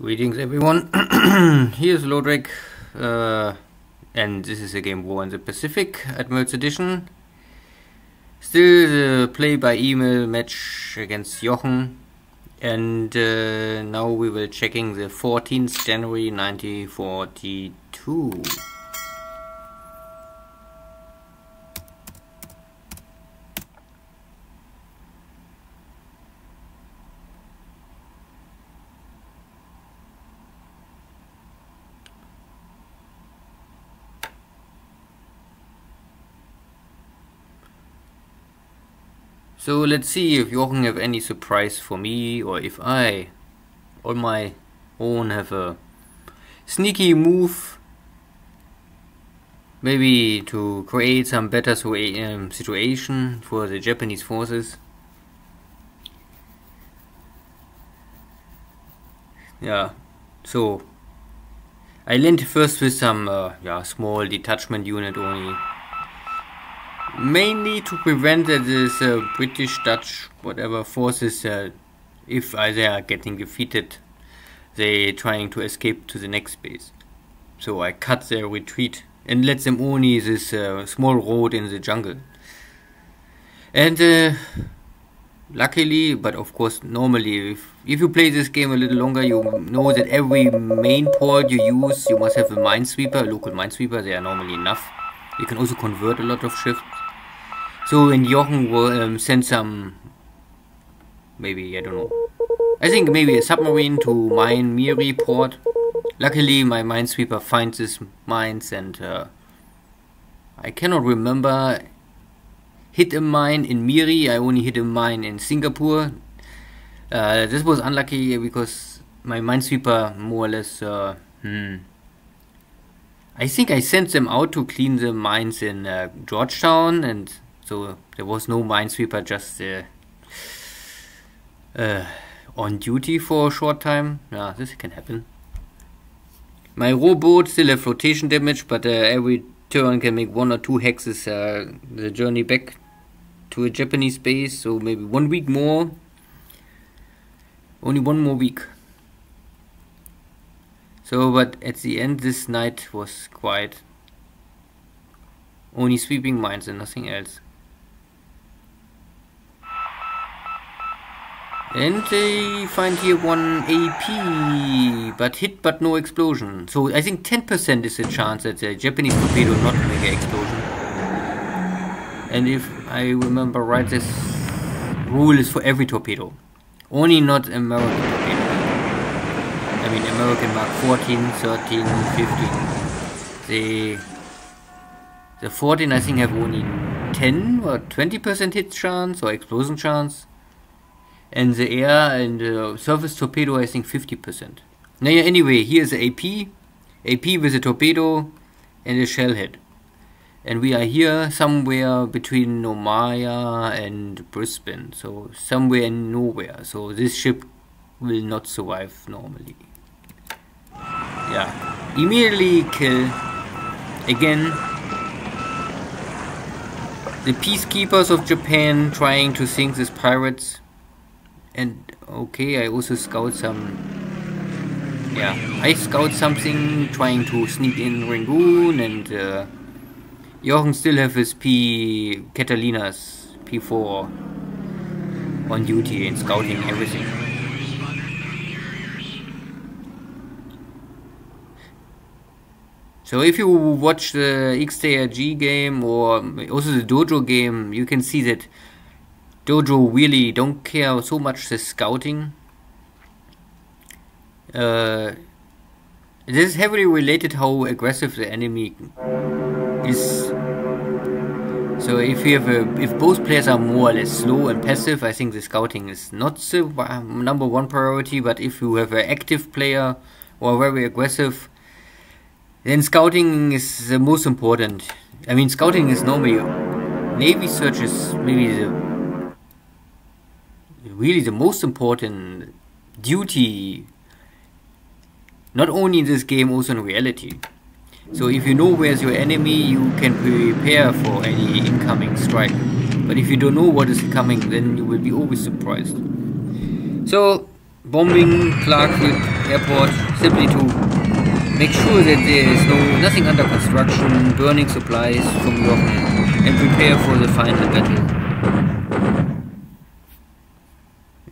Greetings everyone, here's Lodrik, and this is a game War in the Pacific Admirals Edition. Still the play by email match against Jochen, and now we will checking the 14th January 1942. So let's see if Jochen have any surprise for me, or if I, on my own, have a sneaky move, maybe to create some better situation for the Japanese forces. Yeah, so I landed first with some small detachment unit only. Mainly to prevent that this British, Dutch, whatever forces, if they are getting defeated, they trying to escape to the next base. So I cut their retreat and let them only this small road in the jungle. And luckily, but of course normally, if you play this game a little longer, you know that every main port you use, you must have a minesweeper, a local minesweeper. They are normally enough. You can also convert a lot of ships. So when Jochen will send some, maybe, I don't know, I think maybe a submarine to mine Miri port. Luckily my minesweeper finds these mines, and I cannot remember hit a mine in Miri. I only hit a mine in Singapore. This was unlucky because my minesweeper more or less I think I sent them out to clean the mines in Georgetown, and so there was no minesweeper just on duty for a short time. Yeah, this can happen. My rowboat still have flotation damage, but every turn can make 1 or 2 hexes the journey back to a Japanese base, so maybe 1 week more. Only 1 more week. So, but at the end this night was quiet. Only sweeping mines and nothing else. And they find here 1 AP, but hit but no explosion. So I think 10% is the chance that the Japanese torpedo not make an explosion. And if I remember right, this rule is for every torpedo. Only not American torpedo. I mean American Mark 14, 13, 15. The 14 I think have only 10 or 20% hit chance or explosion chance. And the air and surface torpedo I think 50%. Now yeah, anyway, here's the AP with a torpedo and a shell head. And we are here somewhere between Nomaya and Brisbane, so somewhere in nowhere. So this ship will not survive normally. Yeah, immediately kill again the peacekeepers of Japan trying to sink these pirates. And okay, I also scout some. Yeah, I scout something trying to sneak in Rangoon, and Jochen still have his Catalinas P4 on duty and scouting everything. So if you watch the XTRG game or also the Dojo game, you can see that Dojo really don't care so much the scouting. This is heavily related how aggressive the enemy is. So if you have if both players are more or less slow and passive, I think the scouting is not the #1 priority. But if you have an active player or very aggressive, then scouting is the most important. I mean, scouting is normally, Navy search is maybe really the most important duty, not only in this game, also in reality. So if you know where's your enemy, you can prepare for any incoming strike. But if you don't know what is coming, then you will be always surprised. So bombing Clark with airport, simply to make sure that there is nothing under construction, burning supplies from Jochen, and prepare for the final battle.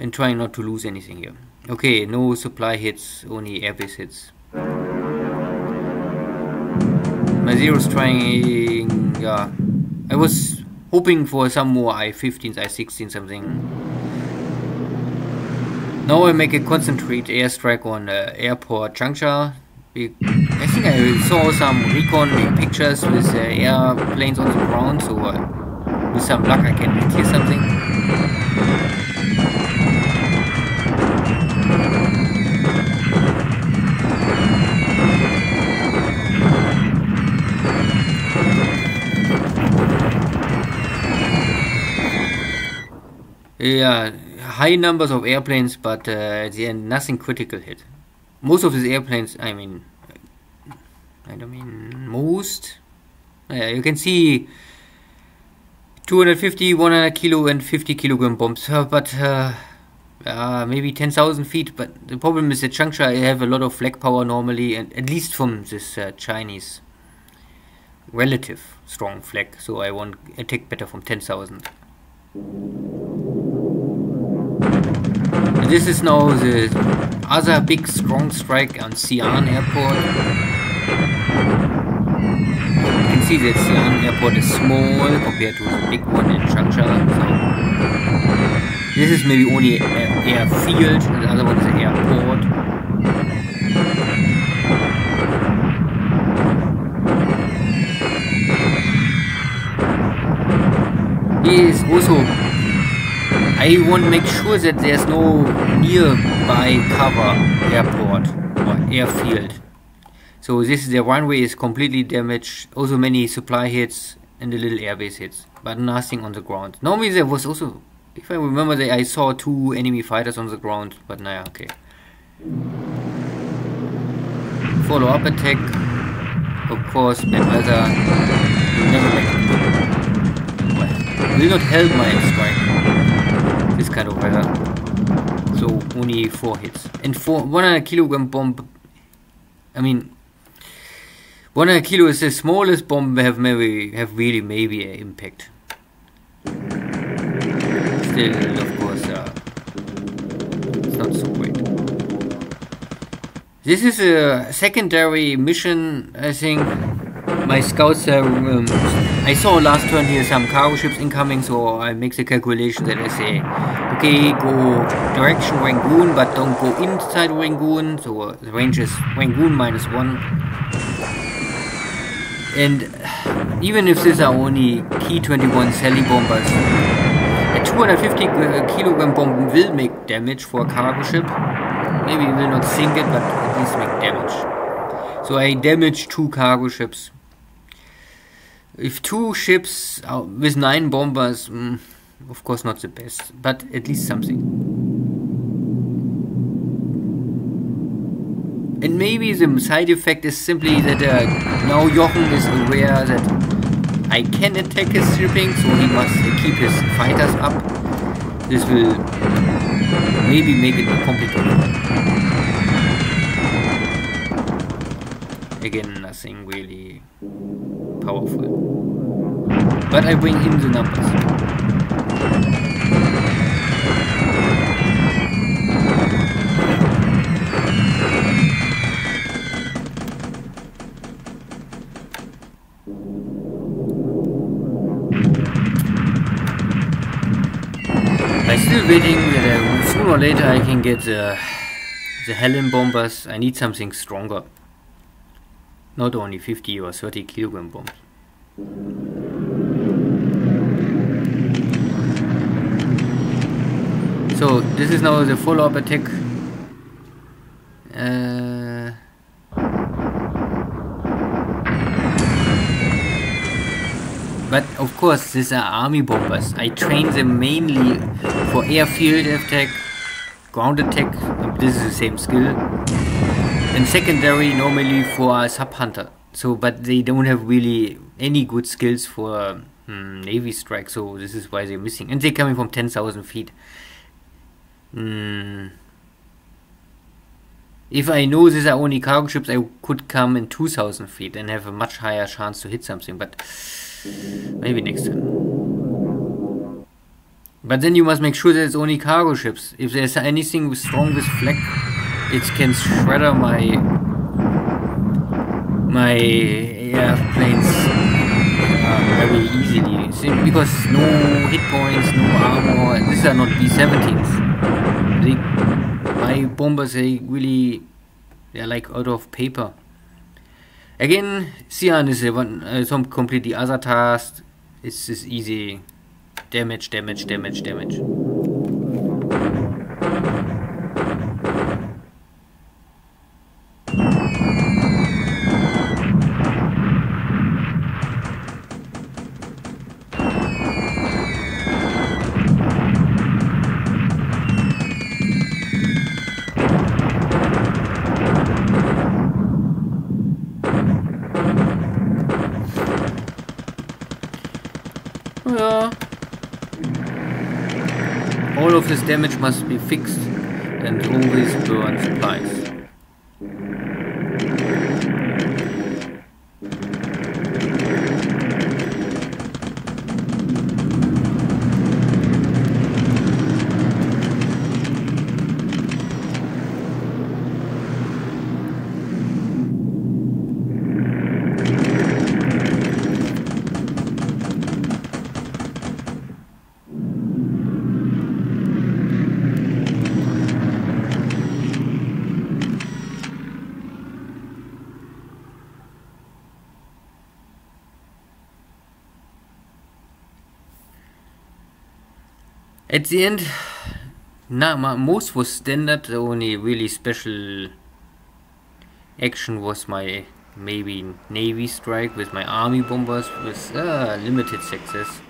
And trying not to lose anything here. Okay, no supply hits, only airbase hits. My Zero's trying, yeah. I was hoping for some more I-15s, I-16 something. Now I make a concentrate airstrike on airport juncture. I think I saw some recon pictures with airplanes on the ground, so with some luck I can hit here something. Yeah, high numbers of airplanes, but at the end nothing critical hit. Most of these airplanes, I don't mean most. Yeah, you can see 250, 100 kilo and 50 kilogram bombs, but maybe 10,000 feet. But the problem is the juncture, I have a lot of flag power normally, and at least from this Chinese relative strong flag, so I won't attack better from 10,000. This is now the other big strong strike on Xi'an Airport. You can see that Xi'an Airport is small compared to the big one in Changsha. So this is maybe only an airfield, and the other one is an airport. Here is also, I want to make sure that there's no nearby cover airport or airfield. So this the runway is completely damaged. Also many supply hits and the little airbase hits, but nothing on the ground. Normally there was also, if I remember, I saw 2 enemy fighters on the ground, but nah, okay. Follow-up attack, of course, bad weather. Will never make it. Well, will not help my strike. This kind of weather. So only 4 hits. And for 100 kilogram bomb, I mean 100 kilo is the smallest bomb have really maybe an impact. Still, of course, it's not so great. This is a secondary mission, I think. My scouts I saw last turn here some cargo ships incoming, so I make the calculation that I say, okay, go direction Rangoon, but don't go inside Rangoon, so the range is Rangoon -1. And even if these are only Ki-21 Sally bombers, a 250 kilogram bomb will make damage for a cargo ship. Maybe it will not sink it, but at least make damage. So I damaged 2 cargo ships. If 2 ships with 9 bombers, of course not the best, but at least something. And maybe the side effect is simply that now Jochen is aware that I can attack his shipping, so he must keep his fighters up. This will maybe make it more complicated. Again, nothing really powerful. But I bring in the numbers. I'm still waiting that sooner or later I can get the Helen bombers. I need something stronger. Not only 50 or 30 kilogram bombs. So this is now the follow-up attack. But of course these are army bombers. I train them mainly for airfield attack, ground attack, this is the same skill. And secondary normally for a sub-hunter. So, but they don't have really any good skills for Navy strike, so this is why they're missing. And they're coming from 10,000 feet. If I know these are only cargo ships, I could come in 2,000 feet and have a much higher chance to hit something, but maybe next time. But then you must make sure that it's only cargo ships. If there's anything strong with flak, it can shredder my airplanes very easily. Simply because no hit points, no armor. These are not B-17s. My bombers, they're like out of paper. Again, Cyan is some completely other task. It's just easy damage. All of this damage must be fixed and always burn supplies. At the end, most was standard. The only really special action was my maybe Navy strike with my army bombers with limited success.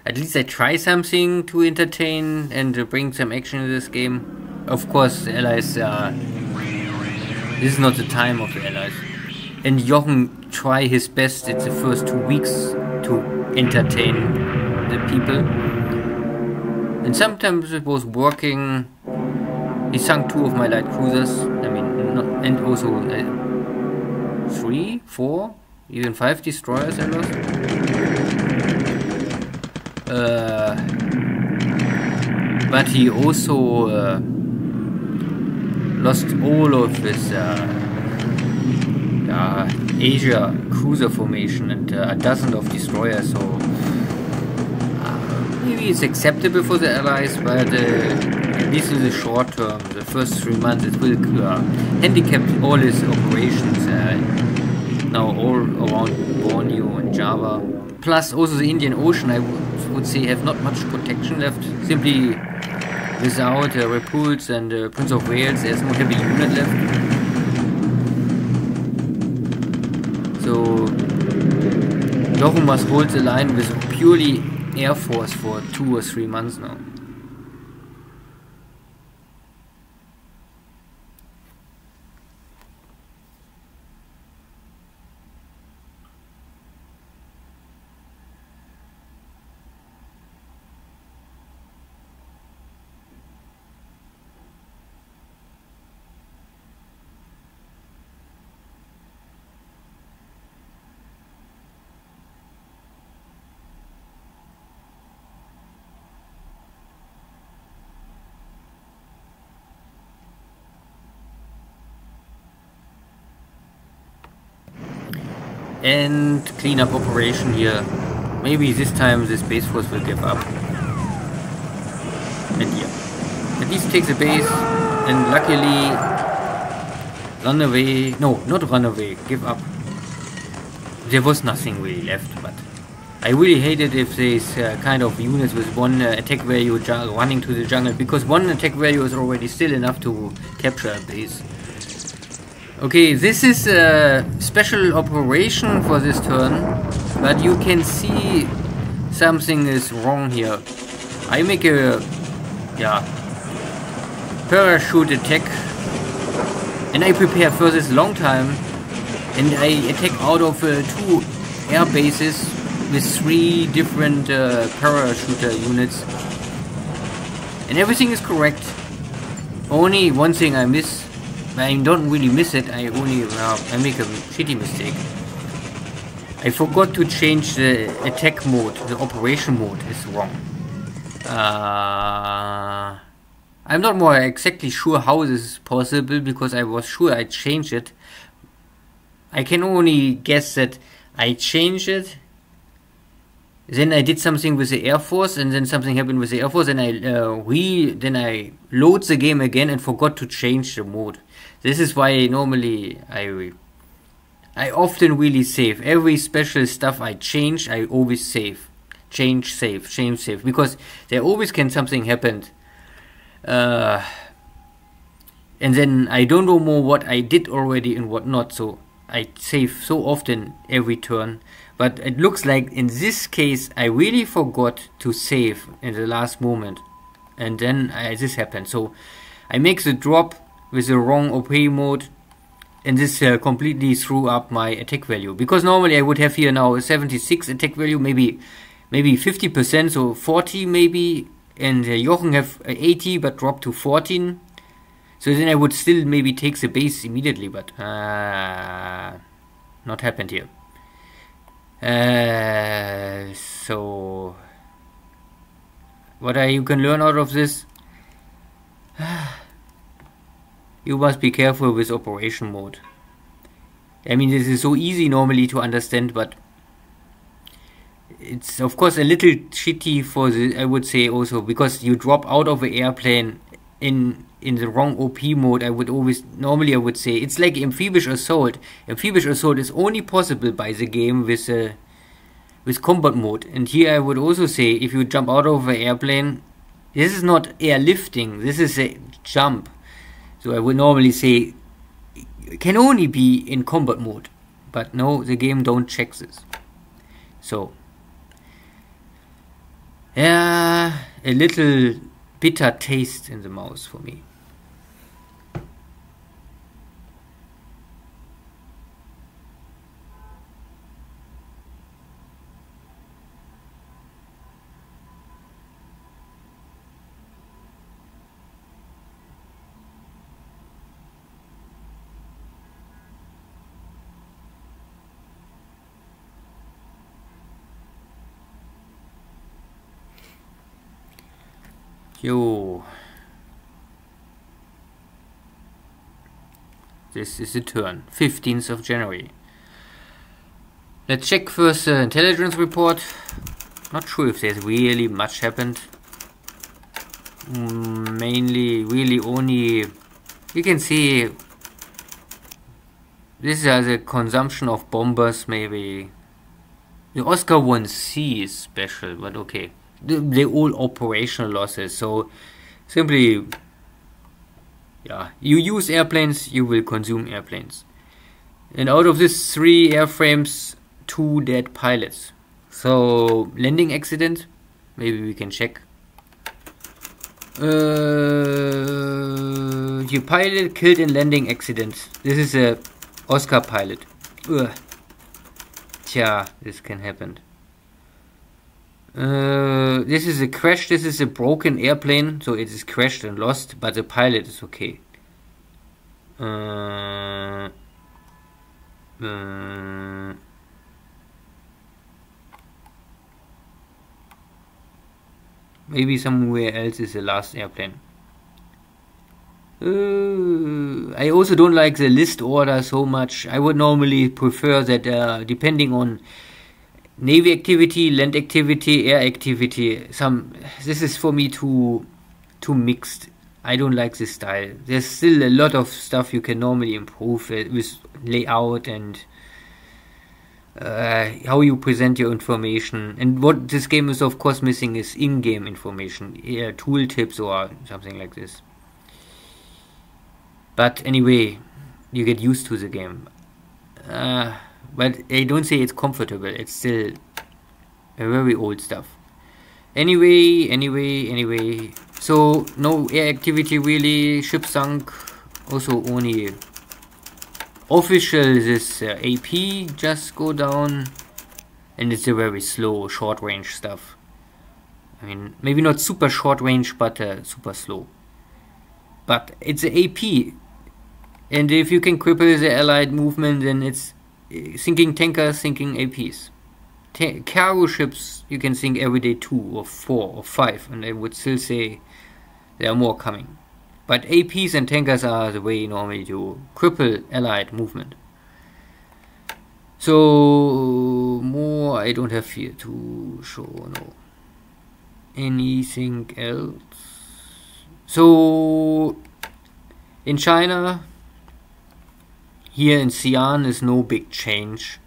At least I try something to entertain and bring some action in this game. Of course, the Allies, this is not the time of the Allies. And Jochen try his best in the first 2 weeks to entertain the people. And sometimes it was working. He sunk 2 of my light cruisers. I mean, and also 3, 4, even 5 destroyers I lost. But he also lost all of his Asia cruiser formation and a dozen of destroyers. So maybe it's acceptable for the Allies, but at least in the short term, the first 3 months, it will handicap all his operations now all around Borneo and Java. Plus also the Indian Ocean, I would say, have not much protection left. Simply without Repulse and Prince of Wales, there's no heavy unit left. So Jochen must hold the line with purely Air Force for 2 or 3 months now. And cleanup operation here. Maybe this time the Space Force will give up. And yeah, at least take the base and luckily run away. No, not run away, give up. There was nothing really left, but I really hated if these kind of units with one attack value running to the jungle, because one attack value is already still enough to capture a base. Okay, this is a special operation for this turn, but you can see something is wrong here. I make a parachute attack and I prepare for this long time, and I attack out of 2 air bases with 3 different parachuter units, and everything is correct. Only one thing I miss. I don't really miss it. I only I make a shitty mistake. I forgot to change the attack mode. The operation mode is wrong. I'm not more exactly sure how this is possible, because I was sure I changed it. I can only guess that I changed it, then I did something with the Air Force, and then something happened with the Air Force, and then I load the game again and forgot to change the mode. This is why normally I often really save. Every special stuff I change, I always save. Change, save, because there always can something happen. And then I don't know more what I did already and what not, so I save so often every turn. But it looks like in this case I really forgot to save in the last moment, and then this happened. So I make the drop with the wrong OP mode, and this completely threw up my attack value, because normally I would have here now a 76 attack value, maybe 50%, so 40 maybe, and Jochen have 80 but dropped to 14. So then I would still maybe take the base immediately, but not happened here. So what you can learn out of this? You must be careful with operation mode. I mean, this is so easy normally to understand, but it's of course a little shitty for the, I would say, also because you drop out of an airplane in the wrong OP mode. I would say it's like amphibious assault. Amphibious assault is only possible by the game with combat mode. And here I would also say, if you jump out of an airplane, this is not airlifting, this is a jump. So I would normally say it can only be in combat mode, but no, the game don't check this. So yeah, a little bitter taste in the mouth for me. Yo, this is the turn, 15th of January. Let's check first the intelligence report. Not sure if there's really much happened. Mainly, really only, you can see this is the consumption of bombers, maybe. The Oscar 1C is special, but okay. They're all operational losses, so simply, yeah, you use airplanes, you will consume airplanes. And out of this 3 airframes, 2 dead pilots. So landing accident, maybe we can check. Your pilot killed in landing accident. This is a Oscar pilot. Ugh. Tja, this can happen. This is a crash, this is a broken airplane, so it is crashed and lost, but the pilot is okay. Maybe somewhere else is the last airplane. I also don't like the list order so much. I would normally prefer that depending on Navy activity, land activity, air activity, this is for me too mixed. I don't like this style. There's still a lot of stuff you can normally improve with layout and how you present your information. And what this game is of course missing is in-game information, tool tips or something like this. But anyway, you get used to the game. But I don't say it's comfortable, it's still a very old stuff. Anyway, so no air activity really, ship sunk, also only official this AP just go down, and it's a very slow short range stuff. I mean, maybe not super short range, but super slow. But it's an AP. And if you can cripple the allied movement, then it's sinking tankers, sinking APs. Cargo ships, you can sink every day 2 or 4 or 5, and I would still say there are more coming. But APs and tankers are the way normally to cripple allied movement. So more I don't have here to show. No. Anything else? So in China, here in Xi'an is no big change.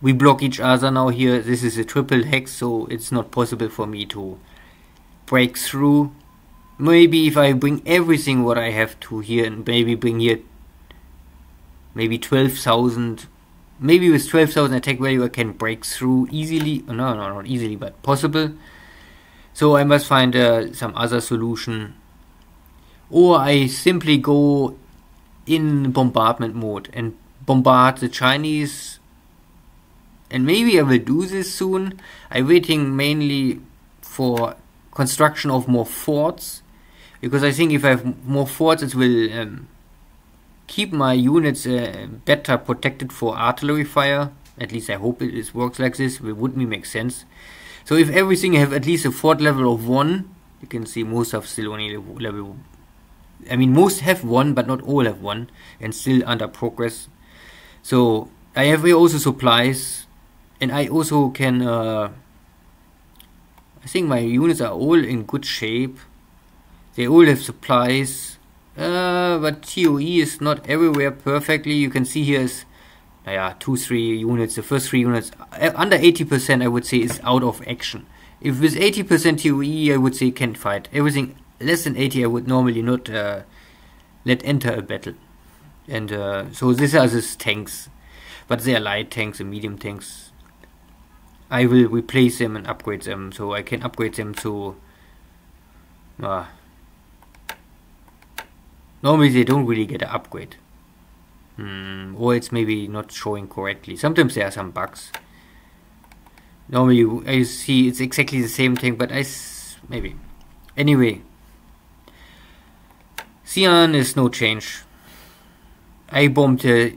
We block each other now here. This is a triple hex, so it's not possible for me to break through. Maybe if I bring everything what I have to here, and maybe bring here maybe 12,000, maybe with 12,000 attack value I can break through easily. No, not easily, but possible. So I must find some other solution, or I simply go in bombardment mode and bombard the Chinese. And maybe I will do this soon. I'm waiting mainly for construction of more forts, because I think if I have more forts it will keep my units better protected for artillery fire. At least I hope it works like this. It wouldn't make sense. So if everything have at least a fort level of 1, you can see most have still only level. I mean, most have 1, but not all have 1, and still under progress. So I have here also supplies, and I also can. I think my units are all in good shape. They all have supplies, but TOE is not everywhere perfectly. You can see here is, 2-3 units. The first 3 units under 80%, I would say, is out of action. If with 80% TOE, I would say can fight. Everything less than 80, I would normally not let enter a battle. And so these are these tanks, but they are light tanks and medium tanks. I will replace them and upgrade them, so I can upgrade them to. Normally they don't really get an upgrade, or it's maybe not showing correctly. Sometimes there are some bugs. Normally I see it's exactly the same thing, but maybe. Anyway, Xi'an is no change. I bombed the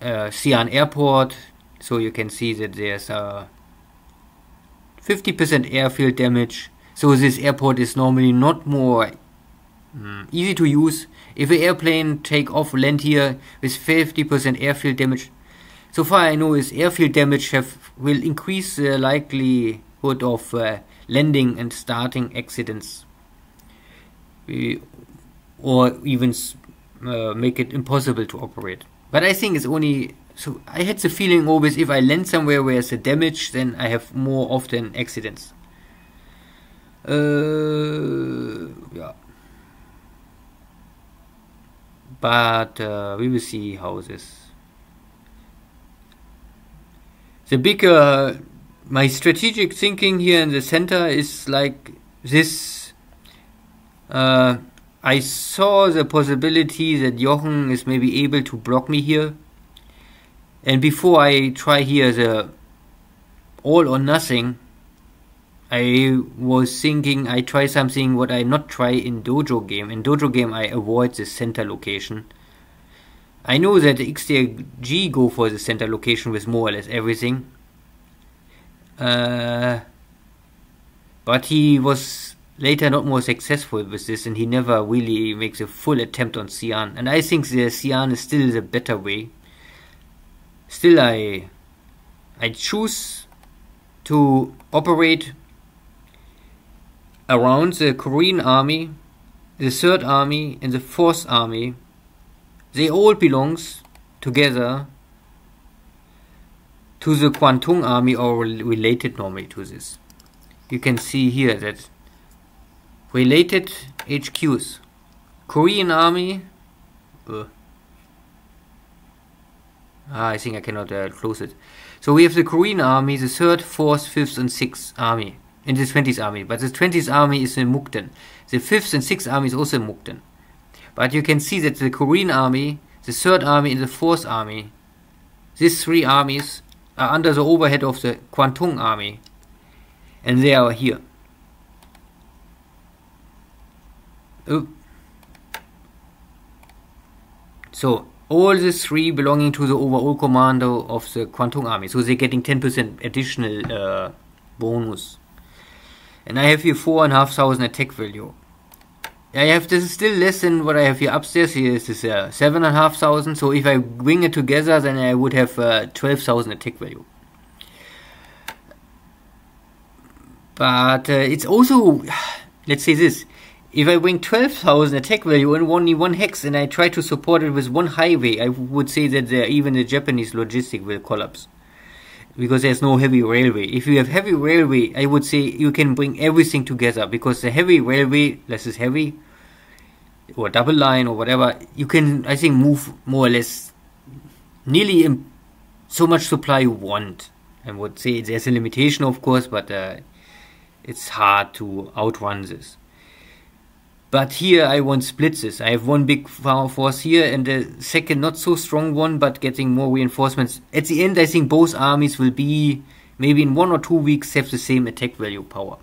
Xi'an airport, so you can see that there's 50% airfield damage. So this airport is normally not more easy to use. If an airplane take off land here with 50% airfield damage, so far I know is airfield damage will increase the likelihood of landing and starting accidents, or even make it impossible to operate. But I think it's only. So I had the feeling always if I land somewhere where there's a damage, then I have more often accidents. Yeah. But we will see how this. The bigger my strategic thinking here in the center is like this. I saw the possibility that Jochen is maybe able to block me here. And before I try here the all or nothing, I was thinking I try something what I not try in Dojo game. In Dojo game I avoid the center location. I know that the XDG go for the center location with more or less everything. But he was later not more successful with this, and he never really makes a full attempt on Xi'an. And I think the Xi'an is still the better way. Still, I choose to operate around the Korean army, the 3rd army, and the 4th army. They all belongs together to the Kwantung army, or related normally to this. You can see here that related HQs. Korean army. I think I cannot close it. So we have the Korean army, the 3rd, 4th, 5th and 6th army, and the 20th army. But the 20th army is in Mukden. The 5th and 6th army is also in Mukden. But you can see that the Korean army, the 3rd army and the 4th army, these 3 armies are under the overhead of the Kwantung army. And they are here. So all the 3 belonging to the overall commando of the Kwantung army. So they're getting 10% additional bonus. And I have here 4,500 attack value. This is still less than what I have here upstairs. Here is this 7,500. So if I bring it together, then I would have 12,000 attack value. But it's also, let's say this, if I bring 12,000 attack value and only 1 hex and I try to support it with 1 highway, I would say that even the Japanese logistic will collapse. Because there's no heavy railway. If you have heavy railway, I would say you can bring everything together. Because the heavy railway, less is heavy, or double line or whatever, you can, I think, move more or less nearly so much supply you want. I would say there's a limitation, of course, but it's hard to outrun this. But here I want split this. I have 1 big force here and the second not so strong one, but getting more reinforcements. At the end, I think both armies will be, maybe in 1 or 2 weeks, have the same attack value power.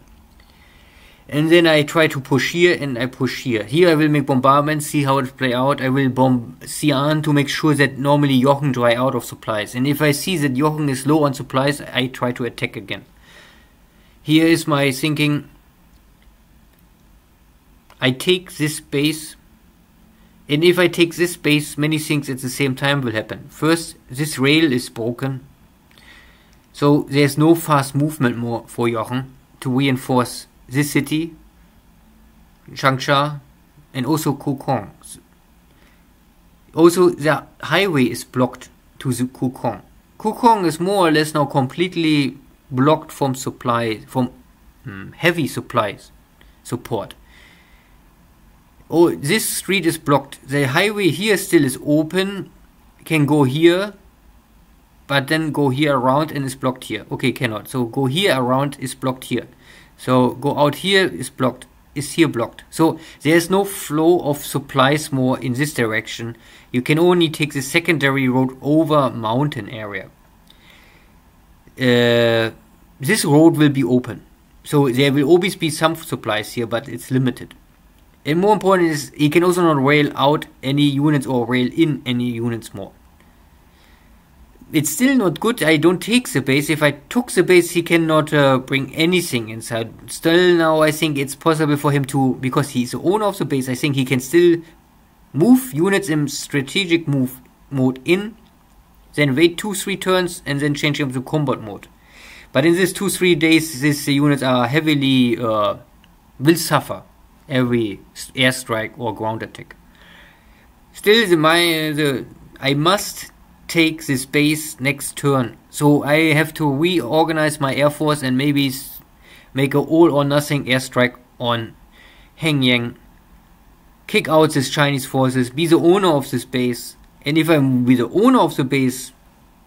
And then I try to push here and I push here. Here I will make bombardments, see how it play out. I will bomb Xi'an to make sure that normally Jochen dry out of supplies. And if I see that Jochen is low on supplies, I try to attack again. Here is my thinking. I take this base, and if I take this base, many things at the same time will happen. First, this rail is broken, so there's no fast movement more for Jochen to reinforce this city, Changsha, and also Kokong. Also, the highway is blocked to the Kokong. Kokong is more or less now completely blocked from supply, from heavy supplies support. Oh, this street is blocked. The highway here still is open, can go here, but then go here around and is blocked here. Okay, cannot. So go here around is blocked here. So go out here is blocked, is here blocked. So there's no flow of supplies more in this direction. You can only take the secondary road over mountain area. This road will be open. So there will always be some supplies here, but it's limited. And more important is, he can also not rail out any units or rail in any units more. It's still not good. I don't take the base. If I took the base, he cannot bring anything inside. Still now, I think it's possible for him to, because he's the owner of the base, I think he can still move units in strategic move mode in, then wait 2-3 turns, and then change them to combat mode. But in these 2-3 days, these units are heavily, will suffer every airstrike or ground attack. Still, I must take this base next turn. So I have to reorganize my air force and maybe make a all or nothing airstrike on Hengyang. Kick out these Chinese forces, be the owner of this base. And if I'm be the owner of the base,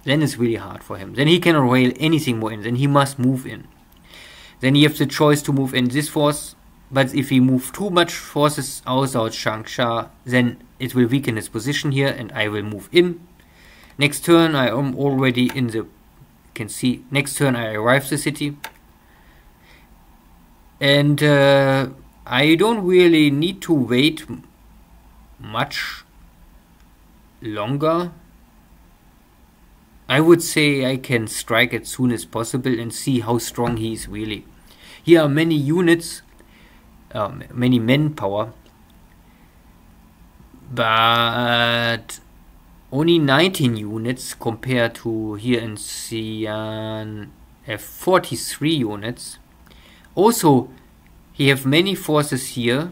then it's really hard for him. Then he cannot rail anything more in. Then he must move in. Then he has the choice to move in this force. But if he moves too much forces outside Changsha, then it will weaken his position here and I will move in. Next turn I am already in the, you can see, next turn I arrive the city. And I don't really need to wait much longer. I would say I can strike as soon as possible and see how strong he is really. Here are many units, many manpower, but only 19 units compared to here in Xi'an have 43 units. Also, he have many forces here,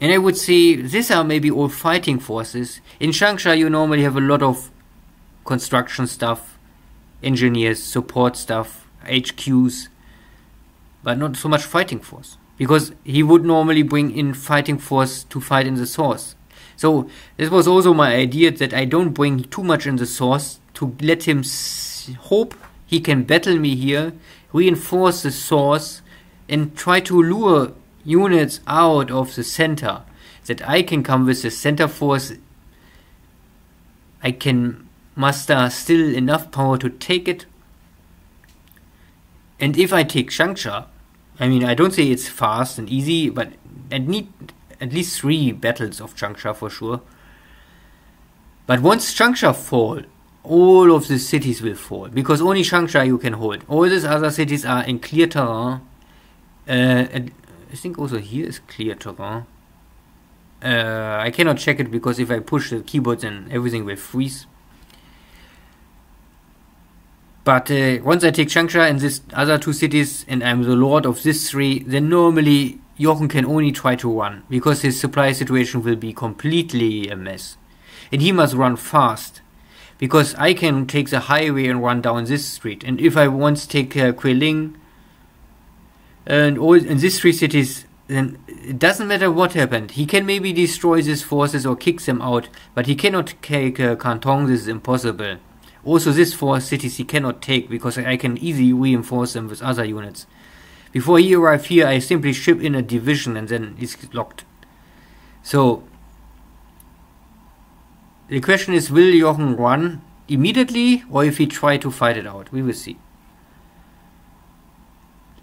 and I would say these are maybe all fighting forces. In Changsha you normally have a lot of construction stuff, engineers, support stuff, HQs, but not so much fighting force. Because he would normally bring in fighting force to fight in the source. So this was also my idea, that I don't bring too much in the source, to let him hope he can battle me here, reinforce the source, and try to lure units out of the center, that I can come with the center force. I can muster still enough power to take it. And if I take Changsha, I mean, I don't say it's fast and easy, but I need at least 3 battles of Changsha for sure. But once Changsha fall, all of the cities will fall, because only Changsha you can hold. All these other cities are in clear terrain. And I think also here is clear terrain. I cannot check it because if I push the keyboard then everything will freeze. But once I take Changsha and these other two cities and I'm the lord of this three, then normally Jochen can only try to run, because his supply situation will be completely a mess. And he must run fast, because I can take the highway and run down this street. And if I once take Queling and all in these three cities, then it doesn't matter what happened. He can maybe destroy these forces or kick them out, but he cannot take Canton. This is impossible. Also, these four cities he cannot take, because I can easily reinforce them with other units. Before he arrives here, I simply ship in a division and then it's locked. So, the question is, will Jochen run immediately, or if he try to fight it out? We will see.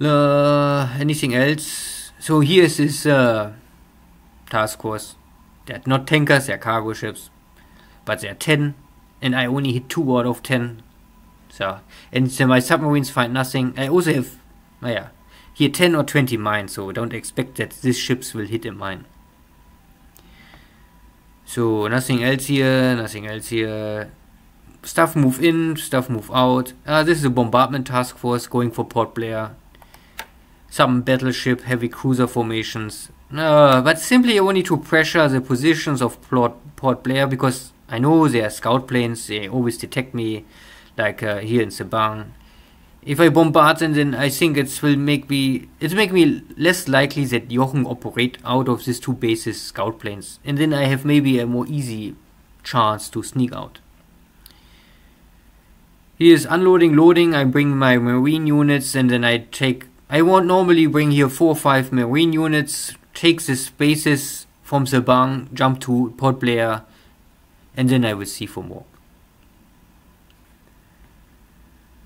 Anything else? So here is his task force. They're not tankers, they're cargo ships. But they're 10. And I only hit 2 out of 10. So, and so my submarines find nothing. I also have, here 10 or 20 mines, so don't expect that these ships will hit a mine. So nothing else here, nothing else here. Stuff move in, stuff move out. This is a bombardment task force going for Port Blair. Some battleship, heavy cruiser formations. But simply I want to pressure the positions of Port Blair, because I know they are scout planes, they always detect me, like here in Sabang. If I bombard them, then I think it will make me less likely that Jochen operate out of these two bases scout planes, and then I have maybe a more easy chance to sneak out. Here's unloading, loading. I bring my marine units, and then I won't normally bring here 4 or 5 marine units, take these bases from Sabang, jump to Port Blair, and then I will see for more.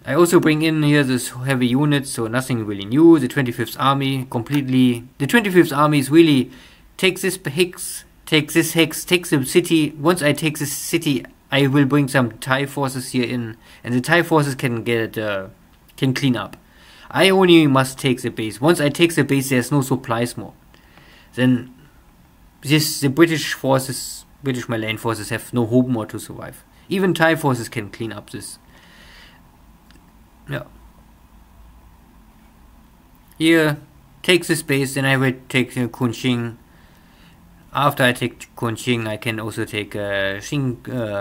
I also bring in here this heavy units, so nothing really new. The 25th Army completely. The 25th Army is really take this hex, take this hex, take the city. Once I take this city, I will bring some Thai forces here in, and the Thai forces can can clean up. I only must take the base. Once I take the base, there's no supplies more. Then the British forces, British Malayan forces have no hope more to survive. Even Thai forces can clean up this. Yeah. Here, take this base, then I will take Kunching. After I take Kunching, I can also take Singkawang,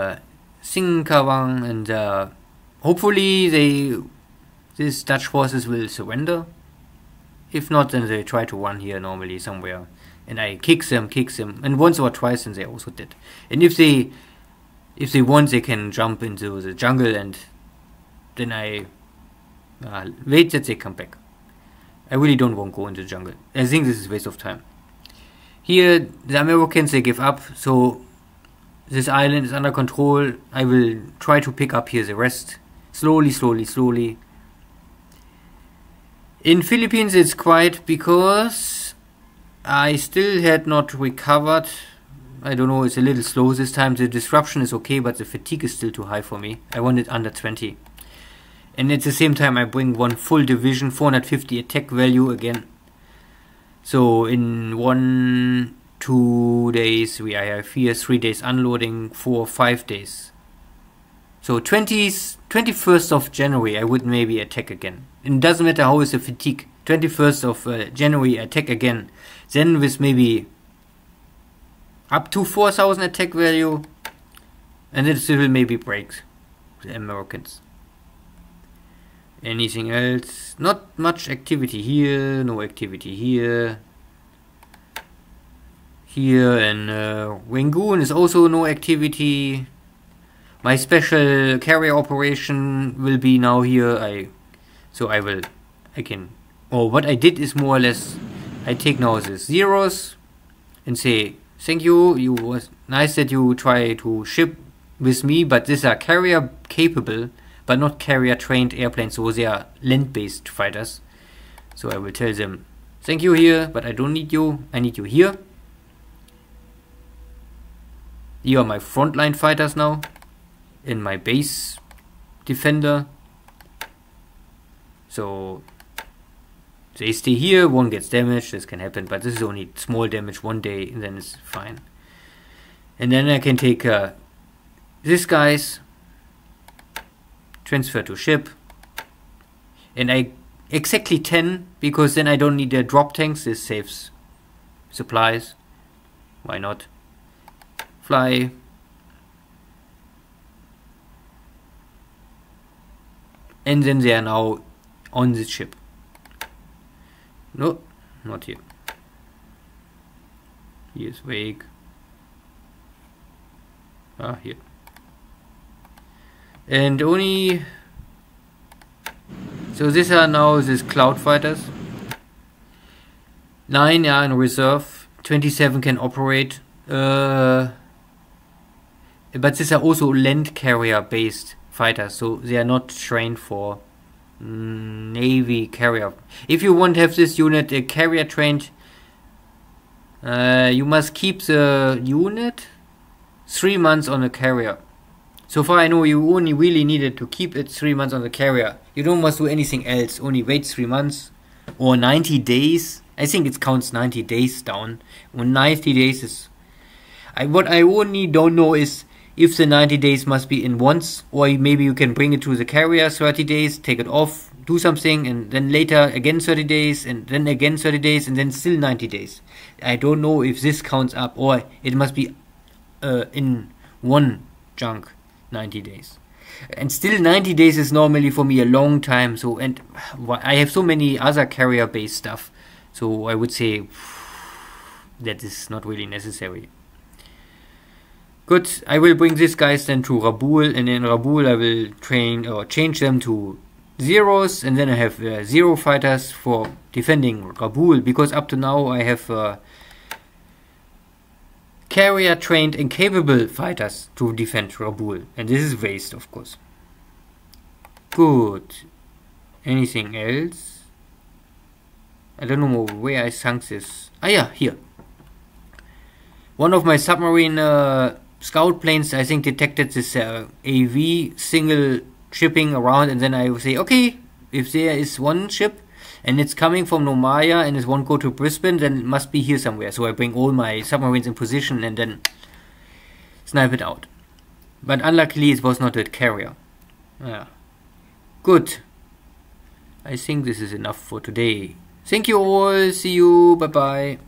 and hopefully these Dutch forces will surrender. If not, then they try to run here normally somewhere, and I kick them, and once or twice, and they also did. And if they want, they can jump into the jungle, and then I wait that they come back. I really don't want to go into the jungle. I think this is a waste of time. Here, the Americans, they give up, so this island is under control. I will try to pick up here the rest. Slowly. In Philippines, it's quiet because I still had not recovered. I don't know, it's a little slow this time. The disruption is okay, but the fatigue is still too high for me. I want it under 20. And at the same time I bring one full division, 450 attack value again. So in 1-2 days I have here 3 days unloading, 4 or 5 days. So 21st of January I would maybe attack again. And it doesn't matter how is the fatigue. 21st of January attack again. Then with maybe up to 4,000 attack value. And it will maybe break the Americans. Anything else? Not much activity here, no activity here. Here in Rangoon is also no activity. My special carrier operation will be now here. What I did is more or less, I take now the zeros and say, thank you, it was nice that you try to ship with me, but these are carrier capable, but not carrier trained airplanes, so they are land based fighters. So I will tell them, thank you here, but I don't need you, I need you here. Here are my frontline fighters now, and my base defender. So they stay here, one gets damaged, this can happen, but this is only small damage one day, and then it's fine. And then I can take this guy's, transfer to ship, and I exactly 10, because then I don't need the drop tanks, this saves supplies, why not? Fly, and then they are now on the ship. No, not here. Here's wake. Ah, here. And only, so these are now these cloud fighters. 9 are in reserve, 27 can operate, but these are also land carrier based fighters, so they are not trained for navy carrier. If you want to have this unit carrier trained, you must keep the unit 3 months on a carrier. So far I know you only really needed to keep it 3 months on the carrier. You don't must do anything else, only wait 3 months or 90 days. I think it counts 90 days down. When 90 days is, what I only don't know is if the 90 days must be in once, or maybe you can bring it to the carrier 30 days, take it off, do something, and then later again 30 days, and then again 30 days, and then still 90 days. I don't know if this counts up, or it must be in one chunk 90 days. And still 90 days is normally for me a long time, so, and I have so many other carrier based stuff, so I would say that is not really necessary. Good, I will bring these guys then to Raboul, and in Raboul I will train or change them to zeros, and then I have 0 fighters for defending Raboul, because up to now I have carrier trained and capable fighters to defend Raboul, and this is waste, of course. Good. Anything else? I don't know where I sunk this. Ah yeah, here. One of my submarine scout planes, I think, detected this AV single shipping around, and then I will say, okay, if there is one ship and it's coming from Nomaya and it won't go to Brisbane, then it must be here somewhere. So I bring all my submarines in position and then snipe it out. But unluckily it was not a carrier. Yeah. Good. I think this is enough for today. Thank you all. See you. Bye bye.